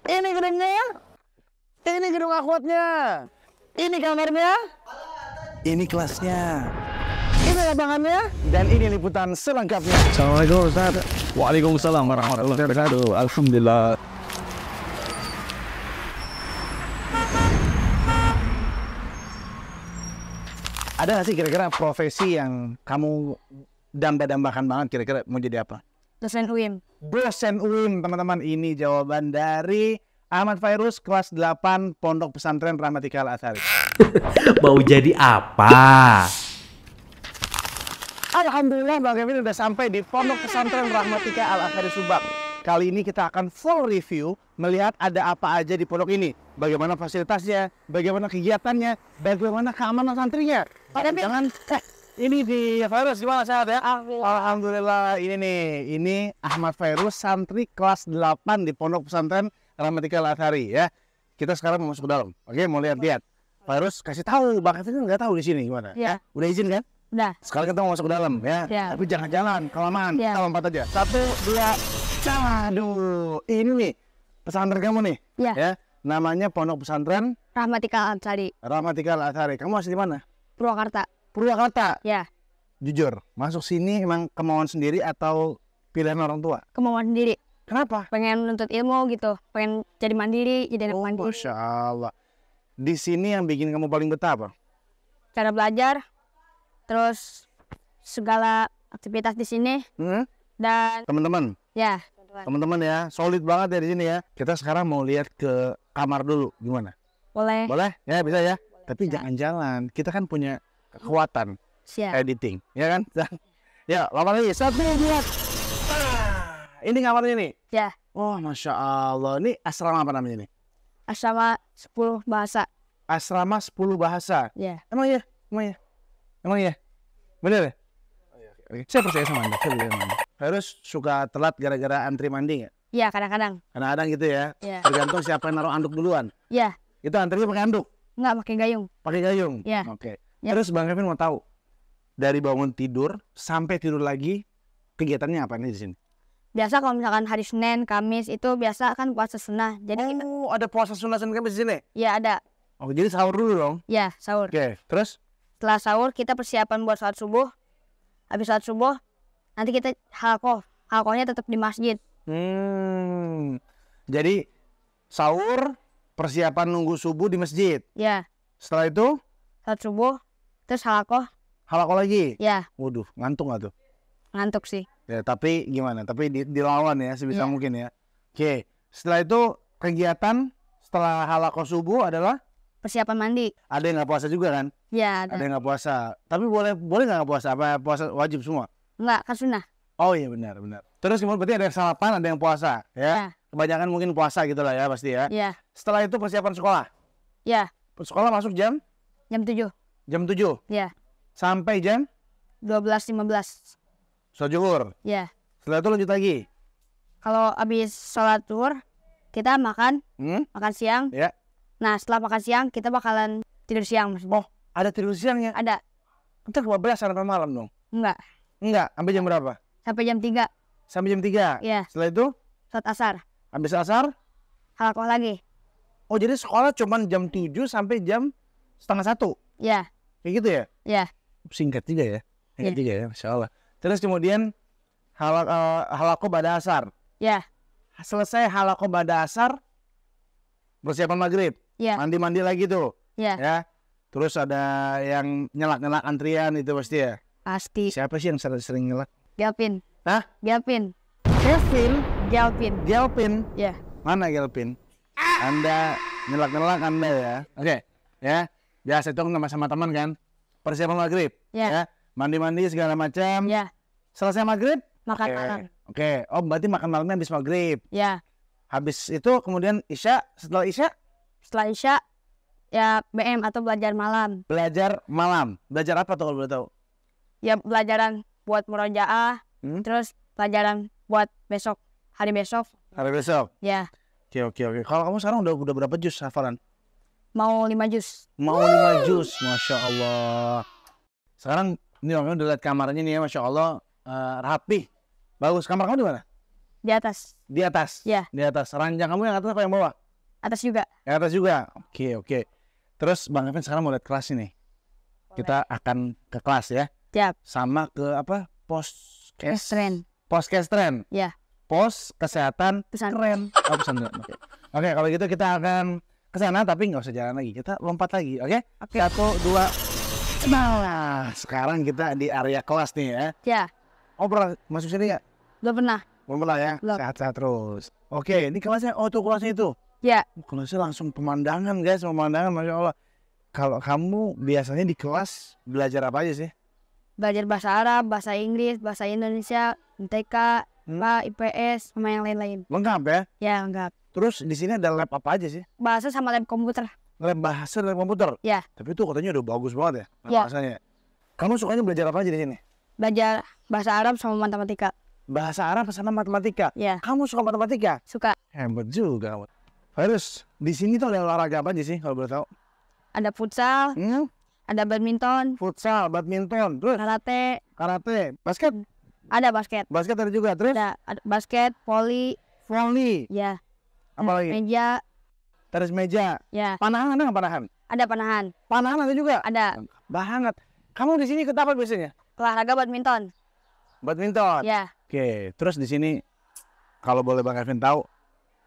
Ini gedungnya, ini gedung akwatnya, ini kamarnya, ini kelasnya, ini lapangannya, dan ini liputan selengkapnya. Assalamualaikum Ustaz. Waalaikumsalam warahmatullahi wabarakatuh. Alhamdulillah. Ada nggak sih kira-kira profesi yang kamu dambakan banget, kira-kira mau jadi apa? Dosen UIM. Dosen UIM, teman-teman. Ini jawaban dari Ahmad Fairuz, kelas 8 Pondok Pesantren Rahmatika Al-Athari. Mau jadi apa? Alhamdulillah Bang Kevin udah sampai di Pondok Pesantren Rahmatika Al-Athari Subang. Kali ini kita akan full review, melihat ada apa aja di pondok ini. Bagaimana fasilitasnya, bagaimana kegiatannya, bagaimana keamanan santrinya. Jangan, ini di Fairuz gimana sehat ya? Alhamdulillah, ini nih, ini Ahmad Fairuz, santri kelas 8 di Pondok Pesantren Rahmatika Al-Athari ya. Kita sekarang mau masuk ke dalam. Oke, mau lihat-lihat. Fairuz kasih tahu, Bang Kevin nggak tahu di sini gimana. Ya. Udah izin kan? Udah. Sekarang kita mau masuk ke dalam ya. Ya. Tapi jangan jalan, kelamaan. Ya. Kita lompat aja. 1, 2, aduh. Ini nih pesantren kamu nih. Ya. Namanya Pondok Pesantren Rahmatika Al-Athari. Rahmatika Al-Athari. Kamu asli mana? Purwakarta. Purwakarta. Ya. Jujur, masuk sini emang kemauan sendiri atau pilihan orang tua? Kemauan sendiri. Kenapa? Pengen menuntut ilmu gitu. Pengen jadi mandiri, jadi anak mandiri. Masya Allah. Di sini yang bikin kamu paling betah apa? Cara belajar, terus segala aktivitas di sini dan Teman-teman, ya. teman-teman ya, solid banget ya di sini ya. Kita sekarang mau lihat ke kamar dulu, gimana? Boleh. Boleh? Ya bisa ya. Tapi Bisa. jangan jalan. Kita kan punya kekuatan Siap. editing, ya kan? Ya, lama lagi. 1, 2. Ini kamarnya nih. Ya. Oh, Masya Allah. Ini asrama apa namanya nih? Asrama 10 bahasa. Asrama 10 bahasa. Ya. Emang iya? Emang iya? Emang iya? Bener ya? Oke. Saya percaya sama Anda. Saya percaya sama Anda. Harus suka telat gara-gara antri mandi nggak? Ya, kadang-kadang. Kadang-kadang gitu ya. Ya. Tergantung siapa yang naruh anduk duluan. Ya. Itu antrinya pakai anduk, Enggak pakai gayung. pakai gayung. Ya. Oke. Ya. Terus Bang Kevin mau tahu, dari bangun tidur sampai tidur lagi, kegiatannya apa nih di sini? Biasa kalau misalkan hari Senin, Kamis itu biasa kan puasa sunnah. Jadi kita, Oh, ada puasa sunat Senin Kamis di sini? ya ada. Oh, jadi sahur dulu dong. Ya, sahur. Oke. Terus? Setelah sahur kita persiapan buat sholat subuh. Habis sholat subuh nanti kita halaqah. Halaqahnya tetap di masjid. Jadi sahur, persiapan nunggu subuh di masjid. Ya, Setelah itu sholat subuh terus halaqah. halaqah lagi. Ya, Waduh, ngantuk nggak tuh? ngantuk sih. Ya, tapi gimana? Tapi dilawan ya sebisa Iya. mungkin ya. Oke. Setelah itu kegiatan setelah halaqah subuh adalah Persiapan mandi. ada yang nggak puasa juga kan? Ya, Ada ada. yang nggak puasa. Tapi boleh nggak puasa? Apa puasa wajib semua? Enggak, kan sunnah. Oh iya benar. Terus kemudian berarti ada yang sarapan, ada yang puasa ya? Ya. Kebanyakan mungkin puasa gitu lah ya pasti ya. Ya, Setelah itu persiapan sekolah. ya. Sekolah masuk jam Jam 7. 7 Ya, sampai jam 12.15. sholat zuhur. Ya. Setelah itu lanjut lagi. Kalau habis sholat zuhur kita makan siang. Ya. Nah, setelah makan siang kita bakalan tidur siang maksudnya. Oh, ada tidur siangnya. Ada. Ntar 12 sampai malam dong. Enggak. Enggak, sampai jam berapa? Sampai jam 3. Sampai jam 3. Ya, Setelah itu sholat asar. habis asar. Halaqah lagi. Oh, jadi sekolah cuman jam 7 sampai jam setengah 1. Ya, Kayak gitu ya? ya. Singkat juga ya. Singkat Iya. juga ya, Masya Allah. Terus kemudian halaqah pada asar. Ya, Selesai halaqah pada asar, persiapan maghrib. ya, Mandi-mandi lagi tuh. ya. Ya. Terus ada yang nyelak-nyelak antrian itu pasti ya. Pasti. Siapa sih yang sering nyelak? Gelpin. Hah? Gelpin. Kevin? Gelpin. Gelpin? Ya. Mana Gelpin? Anda nyelak-nyelak Anda ya. Oke. Ya. Biasa itu sama teman kan. Persiapan maghrib. Ya. Mandi-mandi segala macam. Ya. Selesai maghrib. Makan Oke. malam. Oke. Oh, berarti makan malamnya habis maghrib. Ya. Habis itu kemudian isya. Setelah isya Setelah isya ya BM atau belajar malam. belajar malam. Belajar apa tuh kalau boleh tahu? Ya pelajaran buat murojaah, terus pelajaran buat besok, hari besok. Hari besok. Ya, Oke. Kalau kamu sekarang udah berapa juz hafalan? mau 5 juz. Mau 5 juz, Masya Allah. Sekarang ini orang udah lihat kamarnya nih ya, Masya Allah. Rapi. Bagus. Kamar kamu di mana? Di atas. Di atas? Ya. Di atas. Ranjang kamu yang atas apa yang bawah? Atas juga. Yang atas juga? Oke. Terus Bang Kevin sekarang mau lihat kelas ini. Kita akan ke kelas ya. Siap. Sama ke apa? Pesantren. Poskestren. Ya. Pos kesehatan Pesantren. pesantren. Oke, kalau gitu kita akan ke sana tapi nggak usah jalan lagi. Kita lompat lagi, oke? Oke. 1, 2. Nah, sekarang kita di area kelas nih ya. Ya. Oh, pernah masuk sini nggak? Belum pernah. Belum pernah ya? Belum. Sehat-sehat terus. Oke, ini kelasnya. Oh, tuh kelasnya itu. Ya. Kelasnya langsung pemandangan, guys. Pemandangan, Masya Allah. Kalau kamu biasanya di kelas belajar apa aja sih? Belajar bahasa Arab, bahasa Inggris, bahasa Indonesia, MTK, IPS, sama yang lain-lain. Lengkap ya? Ya, enggak. Terus di sini ada lab apa aja sih? Bahasa sama lab komputer. Lab bahasa dan lab komputer? Ya. Tapi itu katanya udah bagus banget ya? Lab Ya. bahasanya. Kamu sukanya belajar apa aja di sini? Belajar bahasa Arab sama matematika. Bahasa Arab sama matematika? Ya. Kamu suka matematika? Suka. Hebat juga kamu. Virus, di sini tuh ada olahraga apa aja sih kalau boleh tahu? Ada futsal, ada badminton, Futsal, badminton, terus karate, basket? ada basket. Basket ada juga, terus Ada basket, voli, volley, ya. apa lagi? Meja, Tenis meja, ya. panahan ada nggak panahan? Ada panahan, Panahan ada juga? ada Banget. Kamu di sini ikut apa biasanya? olahraga badminton. Badminton. Ya. Oke, terus di sini kalau boleh Bang Kevin tahu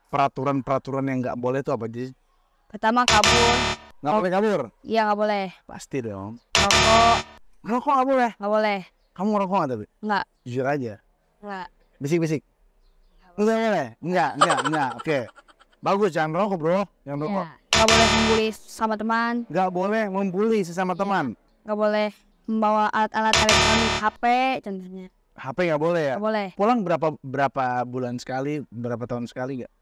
peraturan-peraturan yang nggak boleh itu apa aja sih? Pertama kabur. Nggak boleh kabur? Iya, nggak boleh. Pasti dong. Rokok, Ngerokok nggak boleh? nggak boleh. Kamu ngerokok nggak tapi? Nggak, Jujur aja. nggak. Bisik-bisik. Nggak boleh? Enggak. Oke. Bagus, jangan merokok bro. Jangan merokok. Ya. Nggak boleh membuli sama teman. Nggak boleh membuli sesama teman. Nggak boleh membawa alat-alat elektronik, HP contohnya. HP nggak boleh ya? Nggak boleh. Pulang berapa bulan sekali? Berapa tahun sekali nggak?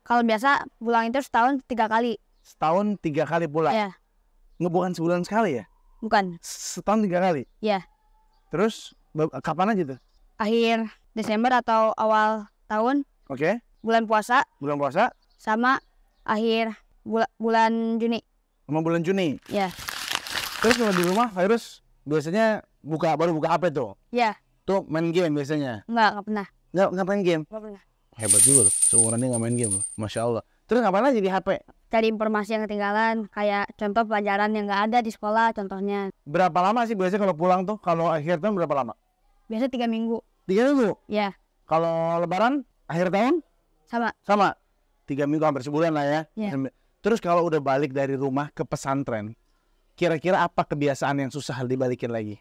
Kalau biasa pulang itu setahun 3 kali. Setahun 3 kali pulang? Ya, Nggak, bukan sebulan sekali ya? bukan. Setahun 3 kali? Ya, Terus kapan aja tuh? akhir Desember atau awal tahun, Oke, bulan puasa, bulan puasa sama akhir bulan Juni. sama bulan Juni. Ya, Terus kalau di rumah Virus biasanya baru buka HP tuh. ya, Tuh main game biasanya. nggak pernah. Nggak main game. Nggak pernah. Hebat juga loh. Seumurannya nggak main game loh. Masya Allah. Terus ngapain aja di HP? Cari informasi yang ketinggalan, kayak contoh pelajaran yang nggak ada di sekolah, contohnya. Berapa lama sih biasanya kalau pulang tuh? Kalau akhir tahun berapa lama? Biasa 3 minggu. 3 minggu. Ya, Kalau Lebaran akhir tahun sama. sama 3 minggu, hampir sebulan lah ya. Iya. Terus kalau udah balik dari rumah ke pesantren, kira-kira apa kebiasaan yang susah dibalikin lagi?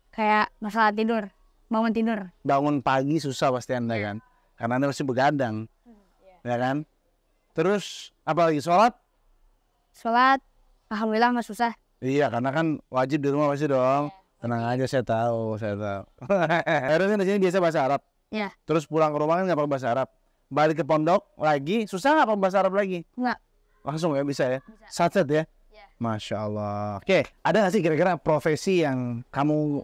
Kayak masalah tidur, bangun tidur. Bangun pagi susah pasti Anda kan, karena Anda masih begadang, ya kan? Terus apa lagi, sholat? Sholat, alhamdulillah nggak susah. Iya, karena kan wajib di rumah pasti dong. Tenang aja, saya tahu. Harusnya di sini biasa bahasa Arab. Ya, Terus pulang ke rumah kan nggak pakai bahasa Arab. Balik ke pondok lagi, susah nggak pakai bahasa Arab lagi? nggak. Langsung ya bisa ya? Bisa. Satset ya? Iya. Masya Allah. Oke, ada nggak sih kira-kira profesi yang kamu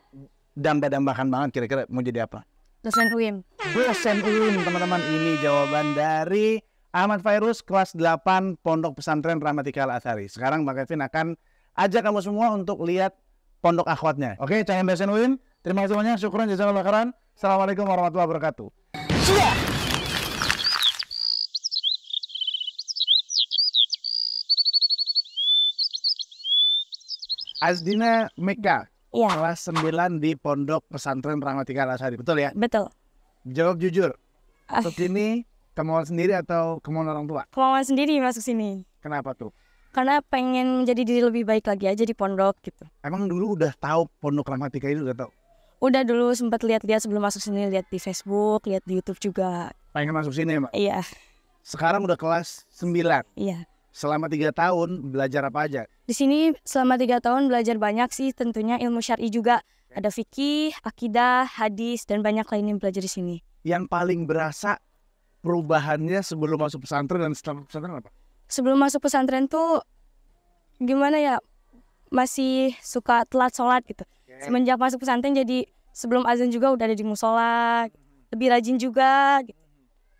damba-dambakan banget kira-kira mau jadi apa? Dosen UIM. Dosen UIN, teman-teman. Ini jawaban dari Ahmad Virus, kelas 8 Pondok Pesantren Rahmatika Al-Athari. Sekarang Bang Kevin akan ajak kamu semua untuk lihat pondok akhwatnya. Oke, calon dosen UIN. Terima kasih banyak. Syukran, jazakallahu khairan. Assalamualaikum warahmatullahi wabarakatuh. Sudah. Azdina Meka, Iya, kelas 9 di Pondok Pesantren Rahmatika Al-Athari. Betul ya? betul. Jawab jujur. Untuk ini kemauan sendiri atau kemauan orang tua? Kemauan sendiri masuk sini. Kenapa tuh? Karena pengen menjadi diri lebih baik lagi aja di pondok gitu. Emang dulu udah tahu Pondok Rahmatika ini udah tahu? Udah dulu sempat lihat-lihat sebelum masuk sini, lihat di Facebook, lihat di YouTube juga. Pengen masuk sini emang? Iya, Sekarang udah kelas 9. iya. Selama 3 tahun belajar apa aja? Di sini selama 3 tahun belajar banyak sih, tentunya ilmu syar'i juga. Ada fikih, akidah, hadis, dan banyak lain yang belajar di sini. Yang paling berasa perubahannya sebelum masuk pesantren dan setelah masuk pesantren apa? Sebelum masuk pesantren tuh gimana ya, masih suka telat sholat gitu. Semenjak masuk pesantren jadi sebelum azan juga udah ada di musola, lebih rajin juga gitu.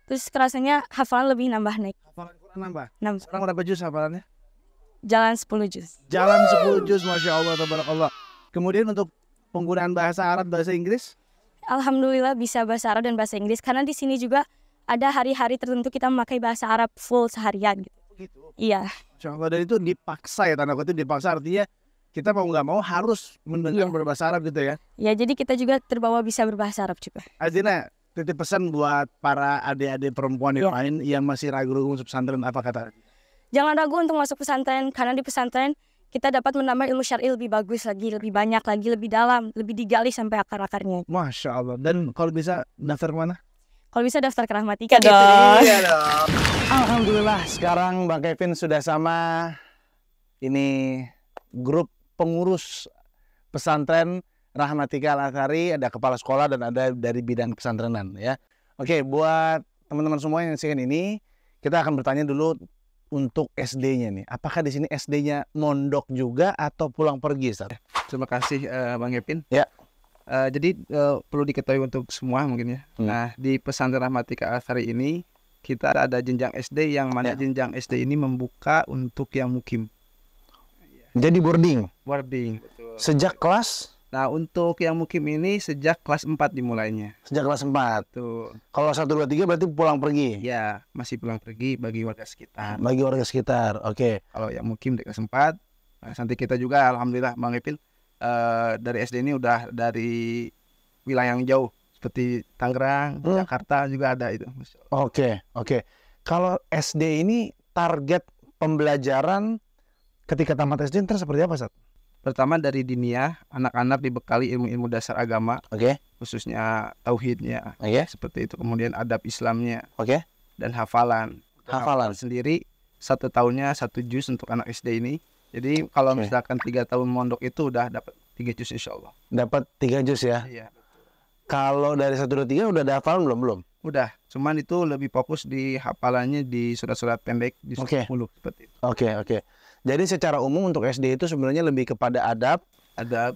Terus kerasanya hafalan lebih nambah naik. Hafalan Quran nambah? Nambah. Sekarang berapa juz hafalannya? Jalan 10 juz. Jalan 10 juz, Masya Allah, tabarakallah. Kemudian untuk penggunaan bahasa Arab, bahasa Inggris? Alhamdulillah bisa bahasa Arab dan bahasa Inggris karena di sini juga ada hari-hari tertentu kita memakai bahasa Arab full seharian gitu. Gitu. Iya. Contoh dari itu dipaksa ya, tanda kutip dipaksa, artinya kita mau nggak mau harus mendengar berbahasa Arab gitu ya. Ya, jadi kita juga terbawa bisa berbahasa Arab juga. Azina, titip pesan buat para adik-adik perempuan yang Ya. lain yang masih ragu-ragu masuk pesantren, apa kata? Jangan ragu untuk masuk pesantren, karena di pesantren kita dapat menambah ilmu syar'i lebih bagus lagi, lebih banyak lagi, lebih dalam, lebih digali sampai akar-akarnya. Masya Allah. Dan kalau bisa daftar kemana? Kalau bisa daftar ke Rahmatika dong. Iya dong. Alhamdulillah sekarang Bang Kevin sudah sama ini grup pengurus pesantren Rahmatika Al-Azhari, ada kepala sekolah dan ada dari bidang pesantrenan ya. Oke, buat teman-teman semua yang menyaksikan ini, kita akan bertanya dulu untuk SD-nya nih. Apakah di sini SD-nya mondok juga atau pulang pergi, Ustaz? Terima kasih Bang Kevin. Ya. Jadi perlu diketahui untuk semua mungkin ya. Nah, di pesantren Rahmatika Al-Azhari ini kita ada jenjang SD yang mana jenjang SD ini membuka untuk yang mukim. Jadi boarding Boarding. sejak kelas? Nah, untuk yang mukim ini sejak kelas 4 dimulainya. Sejak kelas 4. Tuh. Kalau 1, 2, 3 berarti pulang pergi? Ya, masih pulang pergi bagi warga sekitar. Bagi warga sekitar, oke. Kalau yang mukim di kelas 4, nanti kita juga alhamdulillah Bang Kevin dari SD ini udah dari wilayah yang jauh seperti Tangerang, Jakarta juga ada itu. Oke. Kalau SD ini target pembelajaran ketika tamat SD ntar seperti apa, Sat? Pertama dari diniyah, anak-anak dibekali ilmu-ilmu dasar agama, Oke. khususnya tauhidnya, Oke. seperti itu. Kemudian adab Islamnya Oke. dan hafalan. Untuk Hafalan. sendiri 1 tahunnya 1 juz untuk anak SD ini. Jadi kalau Oke. misalkan 3 tahun mondok itu udah dapat 3 juz insya Allah. Dapat 3 juz ya. Iya. Kalau dari 1, 2, 3 udah ada hafalan belum? Udah, cuman itu lebih fokus di hafalannya di surat-surat pendek di Oke. 10 seperti itu. Oke. Jadi secara umum untuk SD itu sebenarnya lebih kepada adab, Ada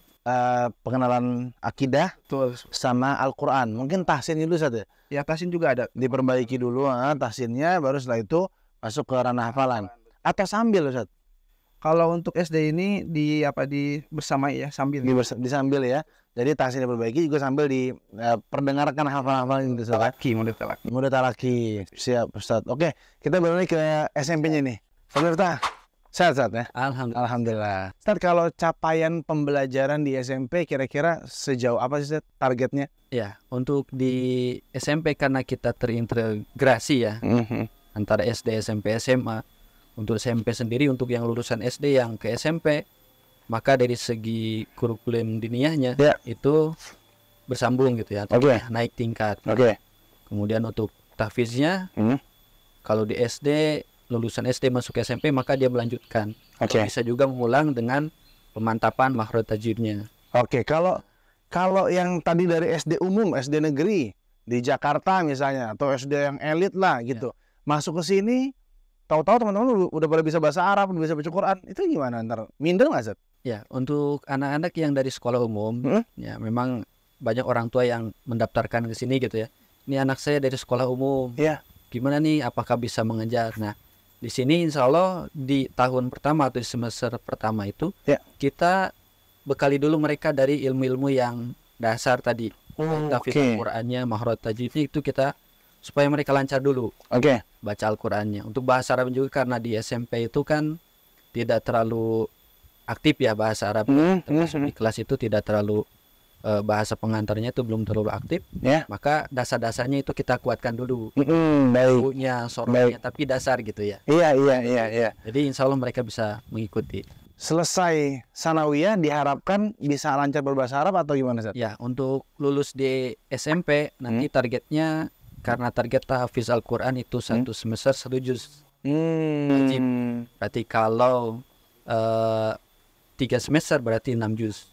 pengenalan akidah betul. sama Al-Quran. Mungkin tahsin dulu, Sat ya? Ya tahsin juga ada. Diperbaiki dulu tahsinnya, baru setelah itu masuk ke ranah hafalan. Atau sambil, Ustaz? Kalau untuk SD ini di bersama ya sambil. Disambil ya. Jadi tahsin diperbaiki juga sambil diperdengarkan hafal-hafal gitu, Ustaz. Model telaki. Mudah talaki. Siap, Ustaz. Oke, kita balik ke SMP-nya nih. Pemirsa, sehat ya? Alhamdulillah. Alhamdulillah. Ustaz, kalau capaian pembelajaran di SMP kira-kira sejauh apa sih, Ustaz, targetnya? Ya, untuk di SMP karena kita terintegrasi ya antara SD, SMP, SMA. Untuk SMP sendiri untuk yang lulusan SD yang ke SMP, maka dari segi kurikulum diniyahnya itu bersambung gitu ya, Oke. naik tingkat. Oke. Kemudian untuk tahfiznya, kalau di SD lulusan SD masuk SMP maka dia melanjutkan. Oke. Bisa juga mengulang dengan pemantapan makhraj tajwidnya. Oke, kalau yang tadi dari SD umum, SD negeri di Jakarta misalnya, atau SD yang elit lah gitu, masuk ke sini, tahu-tahu teman-teman udah pada bisa bahasa Arab, udah bisa baca Quran, itu gimana ntar? Minder nggak, Zat? Ya, untuk anak-anak yang dari sekolah umum, ya memang banyak orang tua yang mendaftarkan ke sini gitu ya. Ini anak saya dari sekolah umum. Iya. Gimana nih? Apakah bisa mengejar? Nah, di sini insya Allah di tahun pertama atau di semester pertama itu kita bekali dulu mereka dari ilmu-ilmu yang dasar tadi. Tahfiz Al-Qur'annya, makhraj tajwidnya itu kita supaya mereka lancar dulu. Oke. Baca Al-Qur'annya. Untuk bahasa Arab juga karena di SMP itu kan tidak terlalu aktif ya bahasa Arab. Termasuk di kelas itu tidak terlalu bahasa pengantarnya itu belum terlalu aktif. Maka dasar-dasarnya itu kita kuatkan dulu. Baik. Bukunya, sorotnya, tapi dasar gitu ya. Iya. Jadi insya Allah mereka bisa mengikuti. Selesai sanawiyah diharapkan bisa lancar berbahasa Arab atau gimana, Zat? Ya, untuk lulus di SMP nanti targetnya karena target tahfiz Al-Quran itu 1 semester 1 juz. Wajib. Berarti kalau 3 semester berarti 6 juz.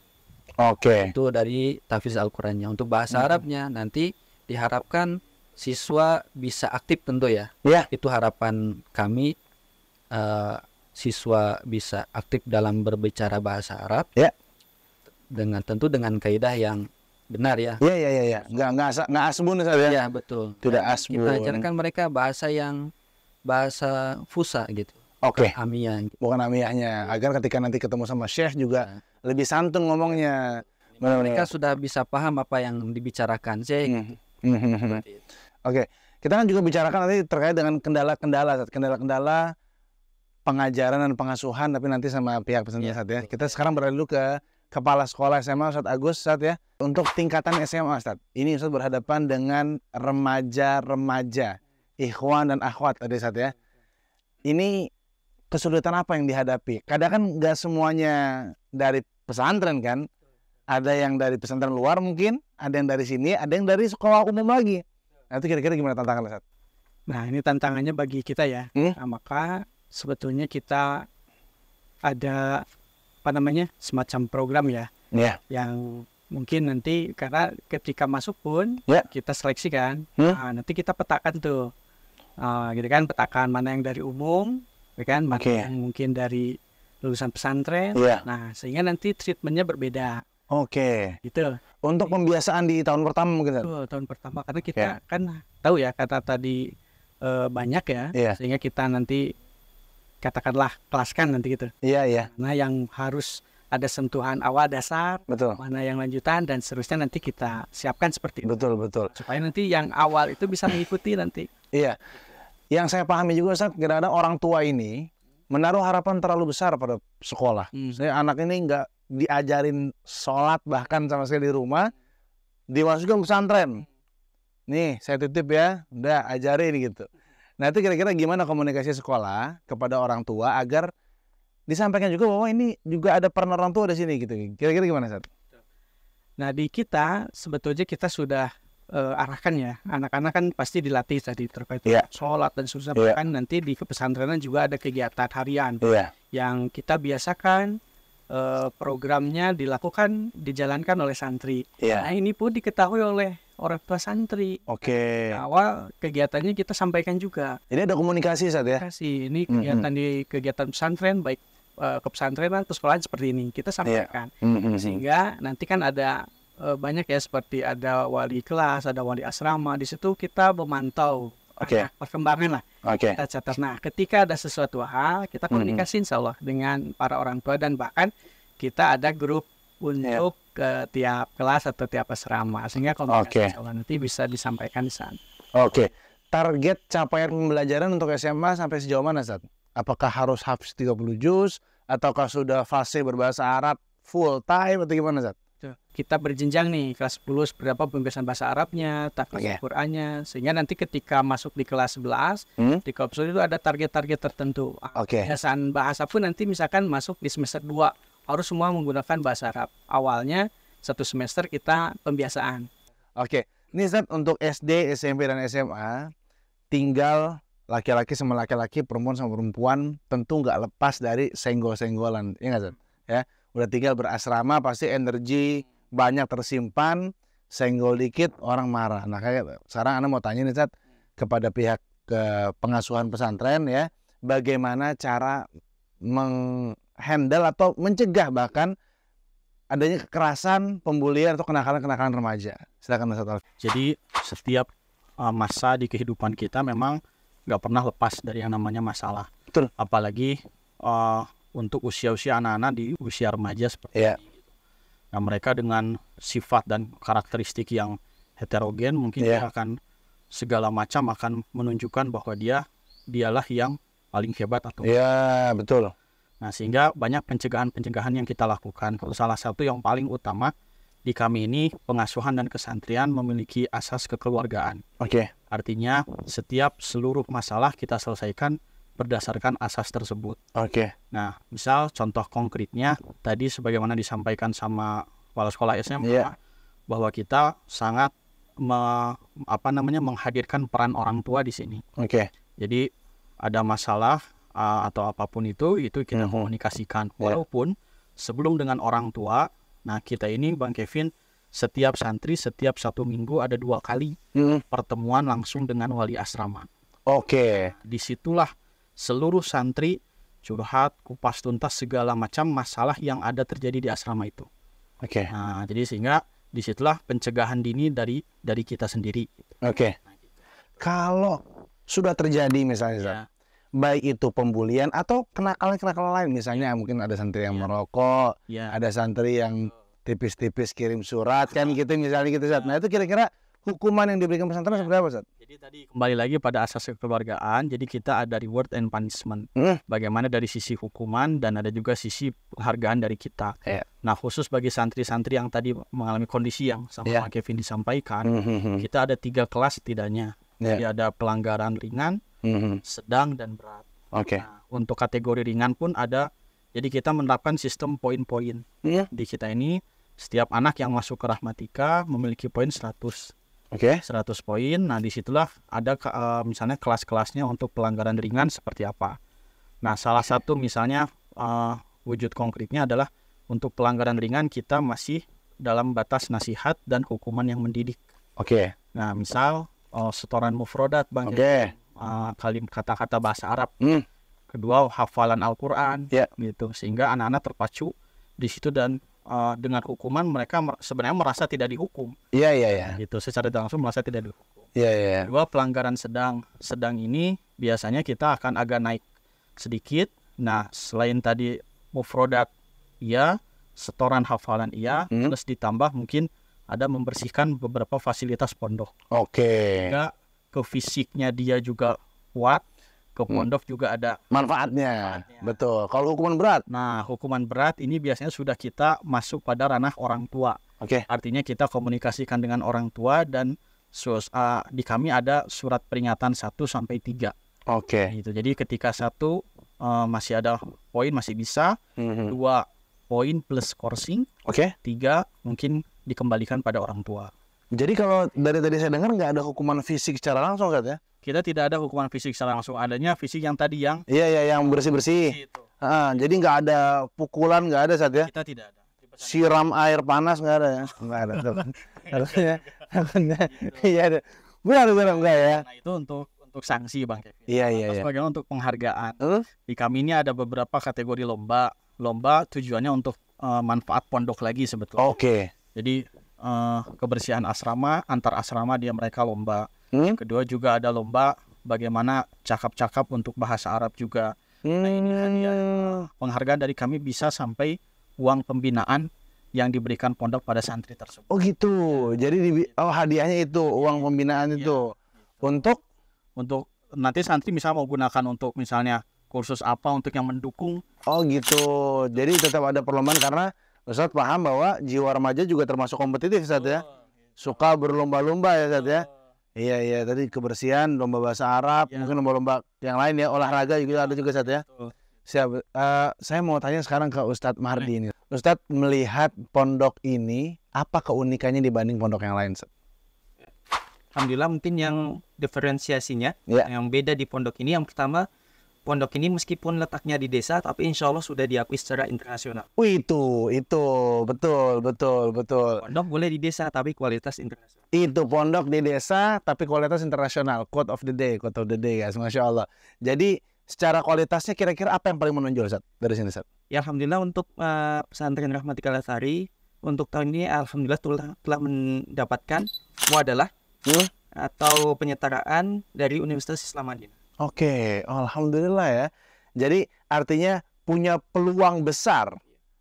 Oke. Itu dari tahfiz Al-Qurannya. Untuk bahasa Arabnya nanti diharapkan siswa bisa aktif tentu ya. Itu harapan kami, siswa bisa aktif dalam berbicara bahasa Arab. Dengan tentu dengan kaidah yang benar ya. Iya. Nggak asbun, Ustaz ya? Iya, betul. Tidak Dan asbun. kita ajarkan mereka bahasa yang bahasa fusa gitu. Oke. Amiyah. Bukan amiyahnya, agar ketika nanti ketemu sama Syekh juga lebih santun ngomongnya. Mereka sudah bisa paham apa yang dibicarakan Syekh. Oke, Kita kan juga bicarakan nanti terkait dengan kendala-kendala pengajaran dan pengasuhan, tapi nanti sama pihak pesantren Ustadz ya. Kita sekarang beralih dulu ke Kepala Sekolah SMA Ustadz Agus Ustadz ya. Untuk tingkatan SMA Ustadz, ini Ustadz berhadapan dengan remaja-remaja, ikhwan dan akhwat tadi Ustadz ya. Ini kesulitan apa yang dihadapi? Kadang kan nggak semuanya dari pesantren kan. Ada yang dari pesantren luar mungkin, ada yang dari sini, ada yang dari sekolah umum lagi. Nah itu kira-kira gimana tantangannya Ustadz? Nah, ini tantangannya bagi kita ya. Nah, maka sebetulnya kita ada semacam program ya, yang mungkin nanti karena ketika masuk pun kita seleksikan, nah, nanti kita petakan tuh, gitu kan, petakan mana yang dari umum, ya kan, mana yang mungkin dari lulusan pesantren, nah sehingga nanti treatmentnya berbeda. Gitu. Untuk pembiasaan di tahun pertama mungkin. Tahun pertama karena kita kan tahu ya kata tadi banyak ya, sehingga kita nanti katakanlah kelaskan nanti gitu. Nah yang harus ada sentuhan awal dasar, mana yang lanjutan dan seterusnya nanti kita siapkan seperti itu. Betul. Supaya nanti yang awal itu bisa mengikuti nanti. Iya. Yang saya pahami juga Ustadz, kadang-kadang orang tua ini menaruh harapan terlalu besar pada sekolah. Saya anak ini nggak diajarin sholat bahkan sama sekali di rumah, dimasukkan pesantren. Nih saya titip ya, udah ajarin gitu. Nah itu kira-kira gimana komunikasi sekolah kepada orang tua agar disampaikan juga bahwa ini juga ada peran orang tua di sini gitu. Kira-kira gimana Ustadz? Nah di kita sebetulnya kita sudah arahkan ya, anak-anak kan pasti dilatih tadi terkait sholat dan seterusnya. Bahkan nanti di pesantrenan juga ada kegiatan harian yang kita biasakan, programnya dijalankan oleh santri. Nah ini pun diketahui oleh orang tua santri. Awal kegiatannya kita sampaikan juga. Ini ada komunikasi Ustadz ya? Ini kegiatan di kegiatan pesantren, baik ke pesantrenan, ke sekolahan seperti ini kita sampaikan. Sehingga nanti kan ada banyak ya, seperti ada wali kelas, ada wali asrama. Di situ kita memantau perkembangan lah. Kita catat. Nah ketika ada sesuatu hal kita komunikasi insya Allah dengan para orang tua, dan bahkan kita ada grup untuk ke tiap kelas atau tiap asrama, sehingga komunikasi insya Allah nanti bisa disampaikan di sana. Target capaian pembelajaran untuk SMA sampai sejauh mana Ustadz? Apakah harus hafiz 30 juz ataukah sudah fase berbahasa Arab full time atau gimana Ustadz? Kita berjenjang nih, kelas 10 seperti apa pembahasan bahasa Arabnya, tahfiz Qur'annya, sehingga nanti ketika masuk di kelas 11 di kelas itu ada target-target tertentu. Pembahasan bahasa pun nanti misalkan masuk di semester 2 harus semua menggunakan bahasa Arab. Awalnya satu semester kita pembiasaan. Ini Ustadz untuk SD, SMP dan SMA tinggal laki-laki sama laki-laki, perempuan sama perempuan, tentu nggak lepas dari senggol-senggolan, ya nggak Ustadz? Ya, udah tinggal berasrama pasti energi banyak tersimpan, senggol dikit orang marah. Nah kayak sekarang Anda mau tanya nih Ustadz kepada pihak pengasuhan pesantren ya, bagaimana cara menghandle atau mencegah bahkan adanya kekerasan, pembulian atau kenakalan-kenakalan remaja. Silakan Ustadz. Jadi setiap masa di kehidupan kita memang nggak pernah lepas dari yang namanya masalah. Apalagi untuk usia-usia anak-anak di usia remaja seperti ini. Nah mereka dengan sifat dan karakteristik yang heterogen, mungkin dia akan segala macam akan menunjukkan bahwa dialah yang paling hebat atau betul. Nah sehingga banyak pencegahan yang kita lakukan. Salah satu yang paling utama di kami ini, pengasuhan dan kesantrian memiliki asas kekeluargaan. Artinya setiap seluruh masalah kita selesaikan berdasarkan asas tersebut. Nah, misal contoh konkretnya tadi sebagaimana disampaikan sama kepala sekolah SMA bahwa kita sangat menghadirkan peran orang tua di sini. Jadi ada masalah atau apapun itu kita komunikasikan. Walaupun sebelum dengan orang tua, nah kita ini Bang Kevin setiap santri setiap 1 minggu ada 2 kali pertemuan langsung dengan wali asrama. Disitulah seluruh santri curhat, kupas tuntas segala macam masalah yang ada terjadi di asrama itu. Nah, jadi sehingga disitulah pencegahan dini dari kita sendiri. Kalau sudah terjadi misalnya, baik itu pembulian atau kenakalan-kenakalan lain, misalnya mungkin ada santri yang merokok, ada santri yang tipis-tipis kirim surat kan gitu misalnya gitu. Nah itu kira-kira hukuman yang diberikan pesantren seperti apa, Ustaz? Jadi tadi kembali lagi pada asas kekeluargaan. Jadi kita ada reward and punishment. Bagaimana dari sisi hukuman dan ada juga sisi penghargaan dari kita. Nah, khusus bagi santri-santri yang tadi mengalami kondisi yang sama Kevin disampaikan, kita ada 3 kelas setidaknya. Jadi ada pelanggaran ringan, sedang dan berat. Nah, untuk kategori ringan pun ada. Jadi kita menerapkan sistem poin-poin. Di kita ini setiap anak yang masuk ke Rahmatika memiliki poin 100. 100 poin. Nah, disitulah ada misalnya kelas-kelasnya untuk pelanggaran ringan seperti apa. Nah, salah satu misalnya wujud konkretnya adalah untuk pelanggaran ringan kita masih dalam batas nasihat dan hukuman yang mendidik. Nah, misal setoran mufrodat, Bang. Kalimat kata-kata bahasa Arab. Kedua, hafalan Al-Quran, gitu. Sehingga anak-anak terpacu di situ dan dengan hukuman mereka sebenarnya merasa tidak dihukum. Gitu. Secara langsung merasa tidak dihukum. Kedua, pelanggaran sedang. Sedang ini biasanya kita akan agak naik sedikit. Nah, selain tadi mufrodat, setoran hafalan, terus ditambah mungkin ada membersihkan beberapa fasilitas pondok. Sehingga ke fisiknya dia juga kuat. Ke pondok juga ada manfaatnya. Betul. Kalau hukuman berat? Nah, hukuman berat ini biasanya sudah kita masuk pada ranah orang tua. Artinya kita komunikasikan dengan orang tua dan di kami ada surat peringatan 1-3. Gitu. Jadi ketika 1 masih ada poin masih bisa, 2 poin plus coursing, 3 mungkin dikembalikan pada orang tua. Jadi kalau dari tadi saya dengar nggak ada hukuman fisik secara langsung, Ustaz, ya? Kita tidak ada hukuman fisik secara langsung, adanya fisik yang tadi yang yang bersih-bersih. Jadi nggak ada pukulan, nggak ada, Ustaz, ya? Kita tidak ada. Siram air panas nggak ada, ya? Nggak ada. Harusnya ada. Benar enggak ya? Nah, itu untuk sanksi, Bang Kevin. Bagaimana untuk penghargaan? Di kami ini ada beberapa kategori lomba. Lomba tujuannya untuk manfaat pondok lagi sebetulnya. Jadi kebersihan asrama, antar asrama mereka lomba. Kedua juga ada lomba bagaimana cakap-cakap untuk bahasa Arab juga. Nah, ini hadiah penghargaan dari kami bisa sampai uang pembinaan yang diberikan pondok pada santri tersebut. Gitu. Jadi hadiahnya itu uang pembinaan itu untuk nanti santri misalnya mau gunakan untuk misalnya kursus apa untuk yang mendukung. Gitu. Jadi tetap ada perlombaan karena Ustaz paham bahwa jiwa remaja juga termasuk kompetitif, Ustaz, ya. Suka berlomba-lomba, ya, Ustaz, ya. Tadi kebersihan, lomba bahasa Arab, mungkin lomba-lomba yang lain, ya, olahraga juga ada juga, Ustaz, ya. Siap. Saya mau tanya sekarang ke Ustadz Mahardi ini. Ustadz melihat pondok ini, apa keunikannya dibanding pondok yang lain, Ustaz? Alhamdulillah mungkin yang diferensiasinya, yang beda di pondok ini, yang pertama, pondok ini meskipun letaknya di desa, tapi insya Allah sudah diakui secara internasional. Itu betul. Pondok boleh di desa, tapi kualitas internasional. Itu pondok di desa, tapi kualitas internasional. Quote of the day, guys. Masya Allah. Jadi secara kualitasnya kira-kira apa yang paling menonjol, Ustaz, dari sini, Ustaz? Ya, alhamdulillah untuk pesantren Rahmatika Lestari untuk tahun ini alhamdulillah telah mendapatkan muadalah atau penyetaraan dari Universitas Islam Madinah. Alhamdulillah, ya. Jadi artinya punya peluang besar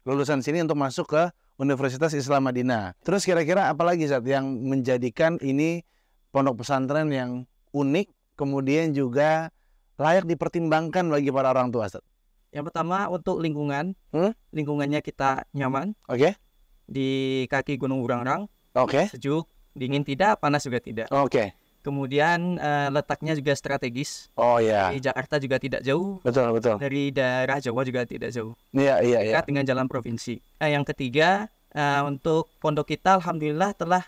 lulusan sini untuk masuk ke Universitas Islam Madinah. Terus kira-kira apa lagi, Ustaz, yang menjadikan ini pondok pesantren yang unik, kemudian juga layak dipertimbangkan bagi para orang tua, Ustaz? Yang pertama untuk lingkungan. Lingkungannya kita nyaman. Di kaki Gunung Burangrang. Sejuk, dingin tidak, panas juga tidak. Kemudian letaknya juga strategis. Di Jakarta juga tidak jauh. Betul. Dari daerah Jawa juga tidak jauh. Dekat dengan jalan provinsi. Yang ketiga, untuk pondok kita alhamdulillah telah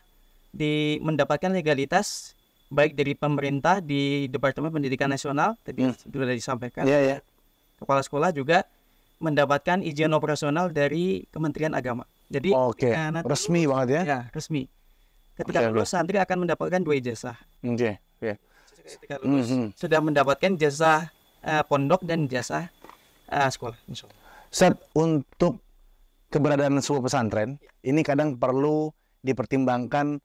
mendapatkan legalitas baik dari pemerintah di Departemen Pendidikan Nasional, tadi sudah disampaikan. Kepala sekolah juga mendapatkan izin operasional dari Kementerian Agama. Jadi resmi banget, ya? Ya, resmi. Ketika lulus santri akan mendapatkan 2 ijazah. Ketika lulus sudah mendapatkan jasa pondok dan jasa sekolah. Ustaz, untuk keberadaan sebuah pesantren ini kadang perlu dipertimbangkan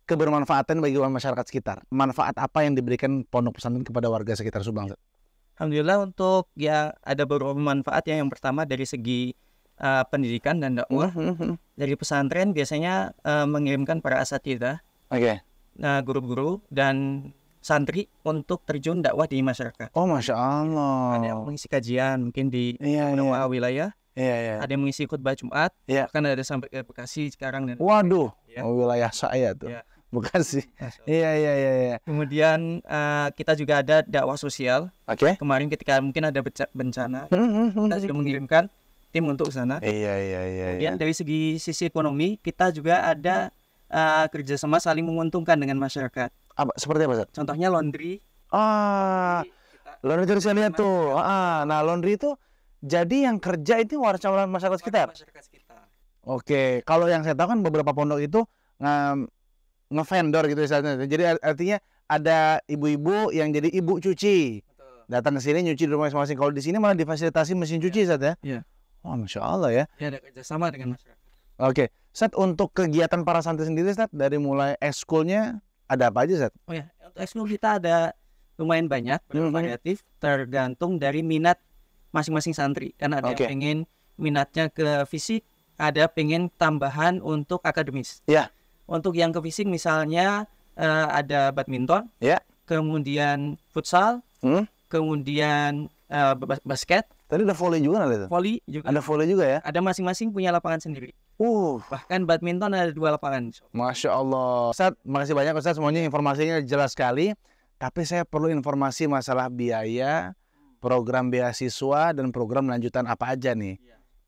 kebermanfaatan bagi masyarakat sekitar. Manfaat apa yang diberikan pondok pesantren kepada warga sekitar Subang, Ustaz? Alhamdulillah untuk ada beberapa manfaat ya. Yang pertama dari segi pendidikan dan dakwah. Dari pesantren biasanya mengirimkan para asatidzah guru-guru dan santri untuk terjun dakwah di masyarakat. Oh, Masya Allah. Ada yang mengisi kajian mungkin di beberapa wilayah. Ada yang mengisi khutbah Jumat. Kan ada sampai ke Bekasi sekarang. Waduh, wilayah saya tuh. Bekasi. Iya. Kemudian kita juga ada dakwah sosial. Kemarin ketika mungkin ada bencana, kita sudah mengirimkan tim untuk sana. Kemudian dari sisi ekonomi kita juga ada kerjasama saling menguntungkan dengan masyarakat. Seperti apa, Ustaz? Contohnya laundry. Laundry itu saya lihat tuh. Nah, laundry itu jadi yang kerja itu warga masyarakat sekitar. Oke, kalau yang saya tahu kan beberapa pondok itu nge-vendor gitu misalnya. Jadi artinya ada ibu-ibu yang jadi ibu cuci. Datang ke sini nyuci di rumah masing-masing. Kalau di sini malah difasilitasi mesin cuci, Ustaz ya? Iya. Oh, Masya Allah ya. Ya, ada kerjasama dengan masyarakat. Oke, Ustaz, untuk kegiatan para santri sendiri, Ustaz, dari mulai ekskulnya ada apa aja, Ustaz? Oh ya, untuk ekskul kita ada lumayan banyak, variatif, tergantung dari minat masing-masing santri. Kan ada yang pengen minatnya ke fisik, ada pengen tambahan untuk akademis. Untuk yang ke fisik misalnya ada badminton, kemudian futsal, kemudian basket. Tadi ada volley juga ada. Volley juga. Ada volley juga ya? Ada masing-masing punya lapangan sendiri. Bahkan badminton ada 2 lapangan. Masya Allah. Ustaz, makasih banyak Ustaz, semuanya informasinya jelas sekali. Tapi saya perlu informasi masalah biaya, program beasiswa, dan program lanjutan apa aja nih.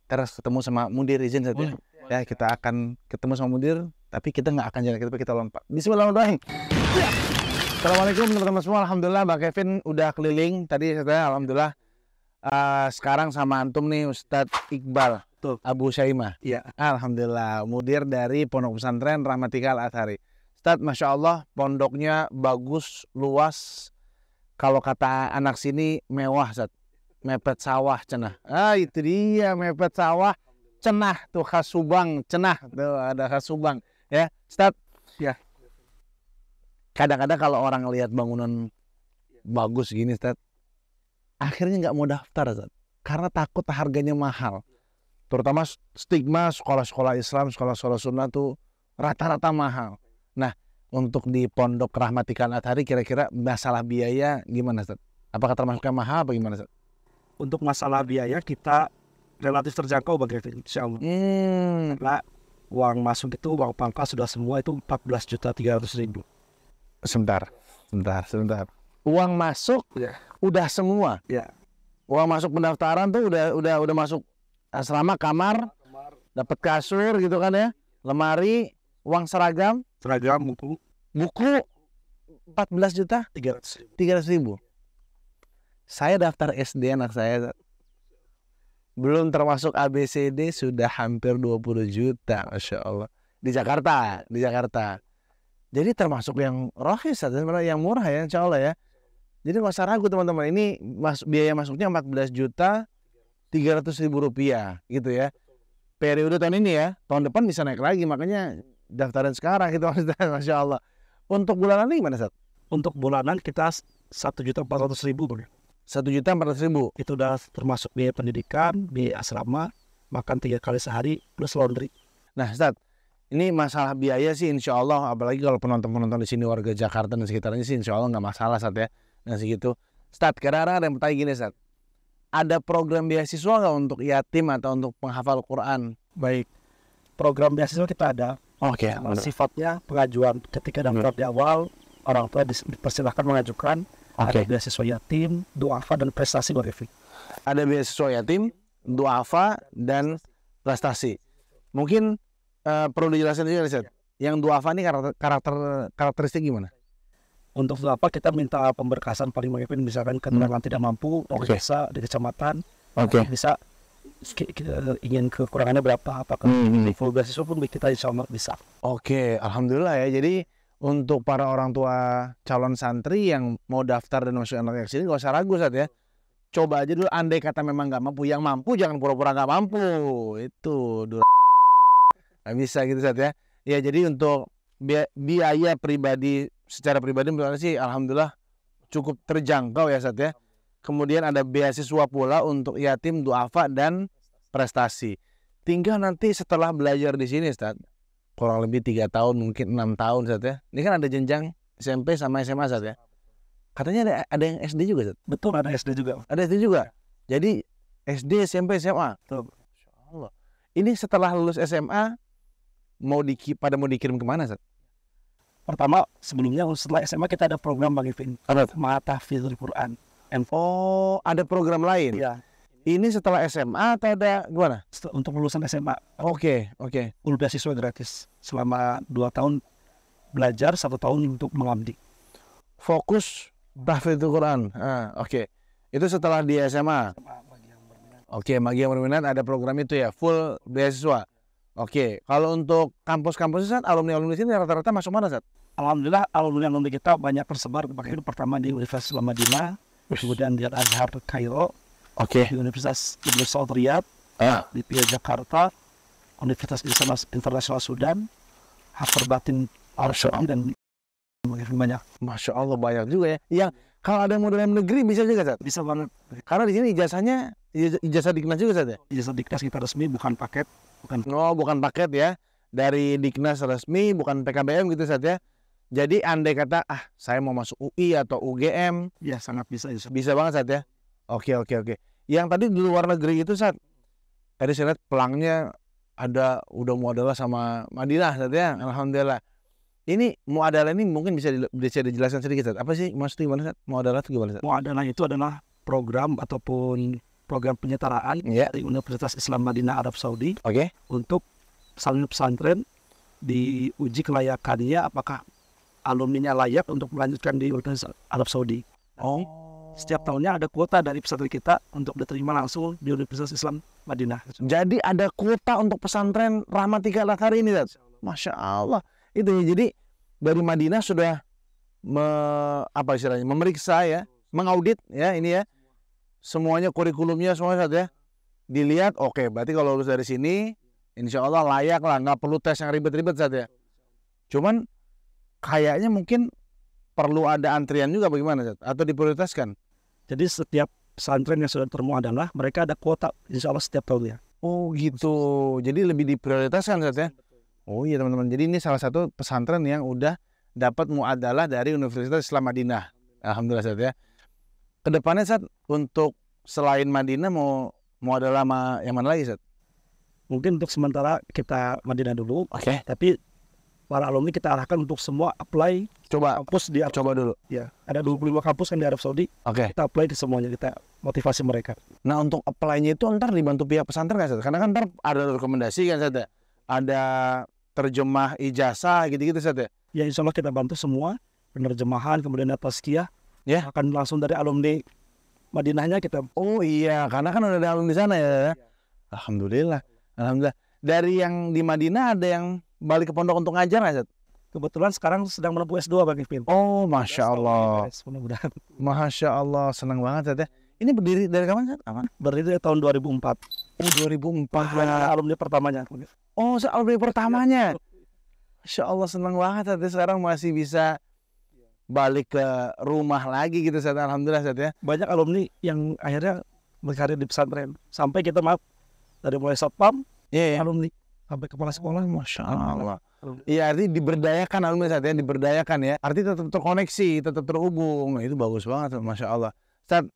Terus ketemu sama Mudir, izin saja. Ya, kita akan ketemu sama Mudir, tapi kita nggak akan jalan, kita lompat. Bismillahirrahmanirrahim. Assalamualaikum teman-teman semua. Alhamdulillah Mbak Kevin udah keliling tadi, alhamdulillah. Sekarang sama antum nih Ustadz Iqbal Abu Syaimah. Alhamdulillah, mudir dari Pondok Pesantren Rahmatika Al-Azhari. Ustadz, Masya Allah, pondoknya bagus, luas. Kalau kata anak sini mewah, Ustadz. Mepet sawah cenah. Itu dia, mepet sawah cenah tuh, khas Subang cenah tuh, ada khas Subang ya. Ustadz, kadang-kadang kalau orang lihat bangunan bagus gini, Ustadz, akhirnya nggak mau daftar, Ustaz, karena takut harganya mahal. Terutama stigma sekolah-sekolah Islam, sekolah-sekolah sunnah tuh rata-rata mahal. Nah, untuk di Pondok Rahmatika Al-Azhari kira-kira masalah biaya gimana, Ustaz? Apakah termasuknya mahal apa gimana, Ustaz? Untuk masalah biaya kita relatif terjangkau bagi insya Allah. Karena uang masuk itu, uang pangkas sudah semua itu 14.300.000. Sebentar. Uang masuk udah semua. Uang masuk pendaftaran tuh udah masuk asrama, kamar, dapat kasur gitu kan ya, lemari, uang seragam, buku 14.300.000. Saya daftar SD anak saya belum termasuk ABCD sudah hampir 20 juta, Masya Allah. Di Jakarta. Jadi termasuk yang rohis, yang murah ya, insya Allah ya. Jadi nggak usah ragu teman-teman, ini biaya masuknya 14.300.000 rupiah gitu ya. Periode tahun ini ya, tahun depan bisa naik lagi, makanya daftarin sekarang gitu, Masya Allah. Untuk bulanan ini gimana, Ustaz? Untuk bulanan kita 1.400.000. 1.400.000. Itu udah termasuk biaya pendidikan, biaya asrama, makan 3 kali sehari plus laundry. Nah, Ustaz, ini masalah biaya sih insya Allah, apalagi kalau penonton di sini warga Jakarta dan sekitarnya sih insya Allah nggak masalah, Ustaz ya. Nah segitu. Ustaz, kadang-kadang ada yang bertanya gini, Ustaz, ada program beasiswa nggak untuk yatim atau untuk penghafal Quran? Baik, program beasiswa kita ada. Sifatnya pengajuan ketika daftar di awal, orang tua dipersilahkan mengajukan. Ada beasiswa yatim, duafa, dan prestasi, Bang Kevin. Ada beasiswa yatim, duafa, dan prestasi. Mungkin perlu dijelasin juga, Ustaz. Yang duafa ini karakteristik gimana? Untuk duafa kita minta pemberkasan paling banyak, misalkan keterangan tidak mampu, desa di kecamatan, bisa kita ingin kekurangannya berapa, apakah full beasiswa pun kita insya Allah bisa. Alhamdulillah ya. Jadi untuk para orang tua calon santri yang mau daftar dan masuk anak sini gak usah ragu, Ustaz ya. Coba aja dulu, andai kata memang nggak mampu, yang mampu jangan pura-pura nggak mampu. Itu dulu nggak bisa gitu, Ustaz ya. Ya jadi untuk biaya pribadi, secara pribadi menurut sih alhamdulillah cukup terjangkau ya, Ustaz ya. Kemudian ada beasiswa pula untuk yatim, duafa, dan prestasi. Tinggal nanti setelah belajar di sini, Ustaz, kurang lebih 3 tahun, mungkin 6 tahun Ustaz ya. Ini kan ada jenjang SMP sama SMA Ustaz ya. Katanya ada yang SD juga Ustaz. Betul, ada SD juga. Ada SD juga. Jadi SD, SMP, SMA. Betul. Insyaallah. Ini setelah lulus SMA mau dikirim kemana Ustaz? Pertama, sebelumnya setelah SMA kita ada program Bang Ipin. Apa? Mahfizul Quran. Oh, ada program lain. Ya, Ini setelah SMA atau ada gimana? untuk lulusan SMA, Oke. full beasiswa gratis selama 2 tahun belajar, 1 tahun untuk mengabdi. Fokus tahfidzul Quran. Oke. Itu setelah di SMA. Oke, bagi yang berminat ada program itu ya, full beasiswa. Oke, kalau untuk kampus-kampus Ustaz, alumni-alumni sini rata-rata masuk mana Ustaz? Alhamdulillah alumni kita banyak tersebar. Makanya pertama di Universitas Islam Madinah, kemudian di Al-Azhar Kairo, Oke. di Universitas Ibnu Saud Riyadh, di PIA Jakarta, Universitas Islam Internasional Sudan, Harbatin Al-Syam, dan banyak. Masya Allah banyak juga ya. Yang kalau ada yang mau dalam negeri bisa juga Ustaz? Bisa banget. Karena di sini ijazahnya ijazah Diknas juga Ustaz ya? Ijazah Diknas kita resmi, bukan paket. Oh, bukan paket ya. Dari Diknas resmi, bukan PKBM gitu Ustaz ya. Jadi andai kata saya mau masuk UI atau UGM, Ya, sangat bisa. bisa banget Ustaz ya. Oke. Yang tadi di luar negeri itu Ustaz, tadi saya lihat pelangnya udah muadalah sama Madinah Ustaz ya. Alhamdulillah. Ini muadalah ini mungkin bisa dijelaskan sedikit Ustaz. Apa sih maksudnya gimana Ustaz? Muadalah itu gimana Ustaz? Muadalah itu adalah program ataupun program penyetaraan dari Universitas Islam Madinah Arab Saudi untuk pesantren diuji kelayakannya apakah alumninya layak untuk melanjutkan di Universitas Arab Saudi. Setiap tahunnya ada kuota dari pesantren kita untuk diterima langsung di Universitas Islam Madinah. Jadi ada kuota untuk pesantren Rahmatika Al-Azhar ini Ustaz. Masya Allah. Itu ya, jadi dari Madinah sudah memeriksa ya, mengaudit ya ini ya. Semuanya kurikulumnya semua Ustaz ya. Dilihat berarti kalau lulus dari sini insya Allah layak lah, nggak perlu tes yang ribet-ribet Ustaz ya. Cuman kayaknya mungkin perlu ada antrian juga bagaimana Ustaz? Atau diprioritaskan? Jadi setiap pesantren yang sudah termuadalah mereka ada kuota insya Allah setiap tahunnya. Oh gitu. Jadi lebih diprioritaskan Ustaz ya. Oh iya teman-teman. Jadi ini salah satu pesantren yang udah dapat muadalah dari Universitas Islam Madinah. Alhamdulillah Ustaz ya. Kedepannya Ustaz, untuk selain Madinah mau adalah yang mana lagi Ustaz? Mungkin untuk sementara kita Madinah dulu. Tapi para alumni kita arahkan untuk semua apply kampus di Arab. Coba dulu. Ya, ada 25 kampus kan di Arab Saudi. Kita apply di semuanya, kita motivasi mereka. Nah, untuk apply-nya itu ntar dibantu pihak pesantren kan Ustaz? Karena kan ntar ada rekomendasi kan Ustaz ya? Ada terjemah ijazah gitu-gitu Ustaz ya? Ya, insya Allah kita bantu semua penerjemahan, kemudian tazkiyah. Ya, akan langsung dari alumni Madinahnya kita. Oh iya, karena kan udah ada alumni sana ya. Alhamdulillah. Dari yang di Madinah ada yang balik ke pondok untuk ngajar nggak Ustaz? Kebetulan sekarang sedang menempuh S2 Bang Ipin. Oh, Masya Allah. Masya Allah, senang banget Ustaz ya. Ini berdiri dari kapan Ustaz? Berdiri dari tahun 2004. Oh, 2004. Alumni pertamanya. Oh, alumni pertamanya. Masya Allah, senang banget Ustaz ya. Sekarang masih bisa balik ke rumah lagi gitu Ustaz. Alhamdulillah Ustaz ya. Banyak alumni yang akhirnya berkarir di pesantren. Sampai kita dari mulai satpam, alumni sampai kepala sekolah. Masya Allah. Iya, artinya diberdayakan alumni Ustaz ya, diberdayakan ya. Artinya tetap terkoneksi, tetap terhubung. Nah, itu bagus banget Masya Allah. Ustaz,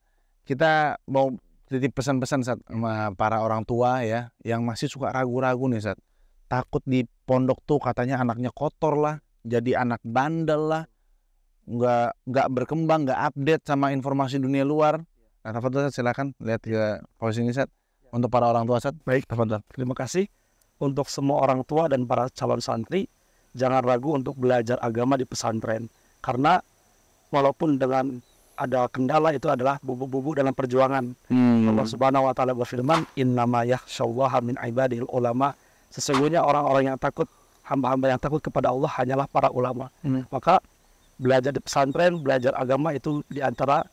kita mau titip pesan-pesan Ustaz sama para orang tua ya, yang masih suka ragu-ragu nih Ustaz. Takut di pondok tuh katanya anaknya kotor lah, jadi anak bandel lah. Nggak berkembang, nggak update sama informasi dunia luar. Nah, tafadhol silakan lihat ke posisi ini Ustaz. Untuk para orang tua Ustaz. Baik, tafadhol. Terima kasih untuk semua orang tua dan para calon santri. Jangan ragu untuk belajar agama di pesantren. Karena walaupun dengan ada kendala, itu adalah bubuk-bubuk dalam perjuangan. Allah Subhanahu wa taala berfirman, "Innama yakhsyallaha min ibadil ulama." Sesungguhnya orang-orang yang takut, hamba-hamba yang takut kepada Allah hanyalah para ulama. Maka belajar di pesantren, belajar agama itu diantara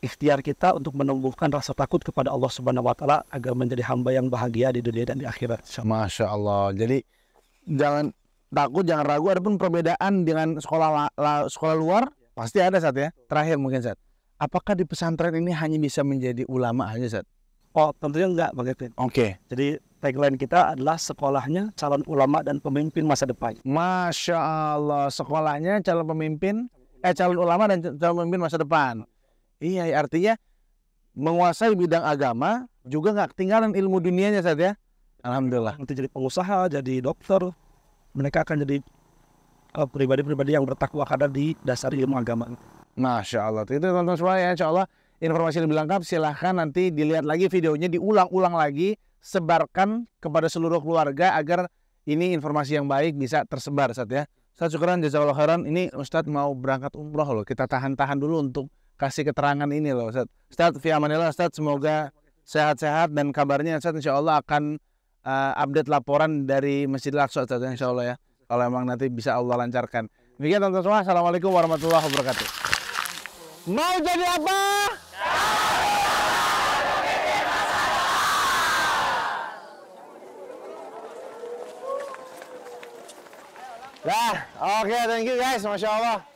ikhtiar kita untuk menumbuhkan rasa takut kepada Allah Subhanahu wa taala agar menjadi hamba yang bahagia di dunia dan di akhirat. Masya Allah. Jadi jangan takut, jangan ragu. Adapun perbedaan dengan sekolah luar pasti ada Ustaz ya. Terakhir mungkin Ustaz, apakah di pesantren ini hanya bisa menjadi ulama aja Ustaz? Oh, tentunya enggak Bang Kevin. Oke. Jadi tagline kita adalah sekolahnya calon ulama dan pemimpin masa depan. Masya Allah, sekolahnya calon ulama dan calon pemimpin masa depan. Iya, artinya menguasai bidang agama juga nggak ketinggalan ilmu dunianya, Ustaz ya. Alhamdulillah. Nanti jadi pengusaha, jadi dokter, mereka akan jadi pribadi-pribadi yang bertakwa karena di dasar ilmu agama. Masya Allah. Itu teman-teman semua ya, insya Allah informasi lebih lengkap silahkan nanti dilihat lagi videonya, diulang-ulang lagi, sebarkan kepada seluruh keluarga agar ini informasi yang baik bisa tersebar, Ustaz ya. Ustaz, syukran, jazakallahu khairan. Ini Ustaz mau berangkat umroh loh, kita tahan-tahan dulu untuk kasih keterangan ini loh, Ustaz. Ustaz, fi amanillah, Ustaz, semoga sehat-sehat dan kabarnya Ustaz insya Allah akan update laporan dari Masjidil Aqsa, Ustaz, insya Allah ya. Kalau emang nanti bisa Allah lancarkan. Demikian teman-teman semua, assalamualaikum warahmatullahi wabarakatuh. Mau jadi apa? Nah, oke, thank you guys, Masya Allah.